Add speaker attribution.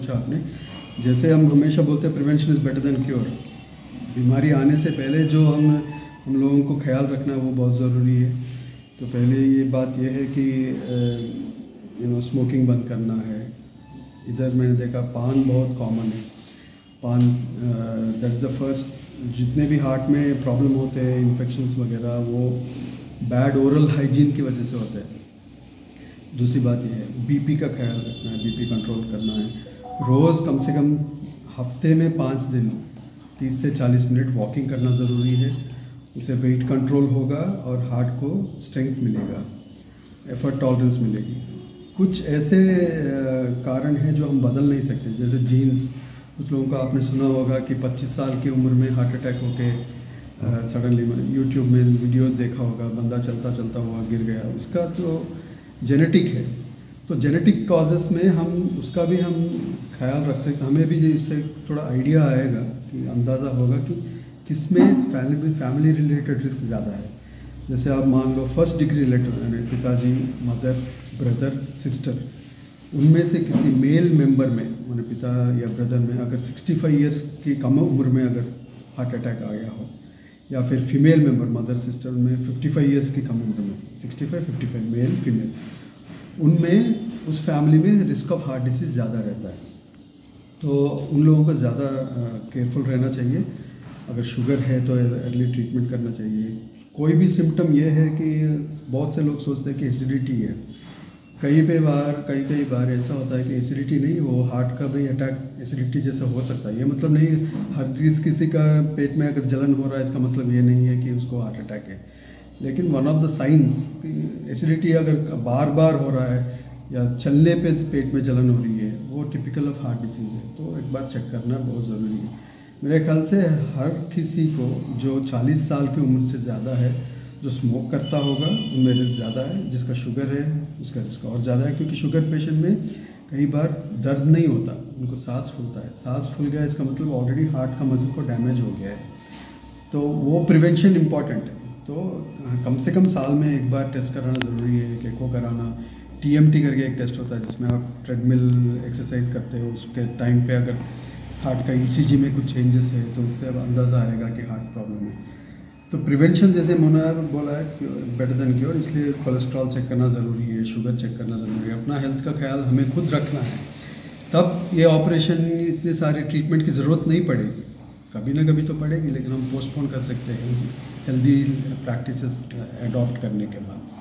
Speaker 1: पूछा आपने। जैसे हम हमेशा बोलते हैं prevention is better than cure. बीमारी आने से पहले जो हम लोगों को ख्याल रखना वो बहुत ज़रूरी है। तो पहले ये बात यह है कि स्मोकिंग बंद करना है। इधर मैंने देखा पान बहुत कॉमन है। पान दैट इज़ द फर्स्ट। जितने भी हार्ट में प्रॉब्लम होते हैं, इन्फेक्शंस वगैरह, वो बैड ओरल हाइजीन की वजह से होते हैं। दूसरी बात यह है बीपी का ख्याल रखना है, बीपी कंट्रोल करना है। रोज़ कम से कम हफ्ते में 5 दिन 30 से 40 मिनट वॉकिंग करना ज़रूरी है। उससे वेट कंट्रोल होगा और हार्ट को स्ट्रेंथ मिलेगा, एफर्ट टॉलरेंस मिलेगी। कुछ ऐसे कारण हैं जो हम बदल नहीं सकते, जैसे जीन्स। कुछ लोगों का आपने सुना होगा कि 25 साल की उम्र में हार्ट अटैक होके सडनली यूट्यूब में वीडियो देखा होगा, बंदा चलता चलता हुआ गिर गया। उसका तो जेनेटिक है। तो जेनेटिक कॉजेस में हम उसका भी हम ख्याल रख सकते। हमें भी इससे थोड़ा आइडिया आएगा कि अंदाज़ा होगा कि किसमें फैमिली रिलेटेड रिस्क ज़्यादा है। जैसे आप मान लो फर्स्ट डिग्री रिलेटेड, यानी पिताजी, मदर, ब्रदर, सिस्टर, उनमें से किसी मेल मेंबर में, माने पिता या ब्रदर में अगर 65 ईयर्स की कम उम्र में अगर हार्ट अटैक आ गया हो, या फिर फीमेल मेंबर, मदर, सिस्टर में 55 ईयर्स की कम उम्र में, 65-55 मेल फीमेल, उनमें उस फैमिली में रिस्क ऑफ हार्ट डिसीज़ ज़्यादा रहता है। तो उन लोगों को ज़्यादा केयरफुल रहना चाहिए। अगर शुगर है तो अर्ली ट्रीटमेंट करना चाहिए। कोई भी सिम्टम ये है कि बहुत से लोग सोचते हैं कि एसिडिटी है। कई बार ऐसा होता है कि एसिडिटी नहीं, वो हार्ट का भी अटैक एसिडिटी जैसा हो सकता है। ये मतलब नहीं हर किसी का पेट में अगर जलन हो रहा है इसका मतलब ये नहीं है कि उसको हार्ट अटैक है। लेकिन one of the science, acidity अगर बार बार हो रहा है या चलने पे पेट में जलन हो रही है, वो टिपिकल ऑफ हार्ट डिसीज़ है। तो एक बार चेक करना बहुत ज़रूरी है। मेरे ख्याल से हर किसी को जो 40 साल की उम्र से ज़्यादा है, जो स्मोक करता होगा, उनमें रिस्क ज़्यादा है। जिसका शुगर है उसका रिस्क और ज़्यादा है, क्योंकि शुगर पेशेंट में कई बार दर्द नहीं होता, उनको सांस फूलता है। सांस फूल गया इसका मतलब ऑलरेडी हार्ट का मसल को डैमेज हो गया है। तो वो प्रिवेंशन इम्पॉर्टेंट है। तो कम से कम साल में एक बार टेस्ट कराना ज़रूरी है। एक एको कराना, TMT करके एक टेस्ट होता है जिसमें आप ट्रेडमिल एक्सरसाइज करते हो, उसके टाइम पे अगर हार्ट का ECG में कुछ चेंजेस है तो उससे अब अंदाज़ा आएगा कि हार्ट प्रॉब्लम है। तो प्रिवेंशन जैसे मोना बोला है बेटर देन क्योर, इसलिए कोलेस्ट्रॉल चेक करना ज़रूरी है, शुगर चेक करना ज़रूरी है। अपना हेल्थ का ख्याल हमें खुद रखना है, तब ये ऑपरेशन, इतने सारे ट्रीटमेंट की ज़रूरत नहीं पड़ेगी। कभी ना कभी तो पड़ेगी, लेकिन हम पोस्टपोन कर सकते हैं हेल्दी प्रैक्टिसेस एडॉप्ट करने के बाद।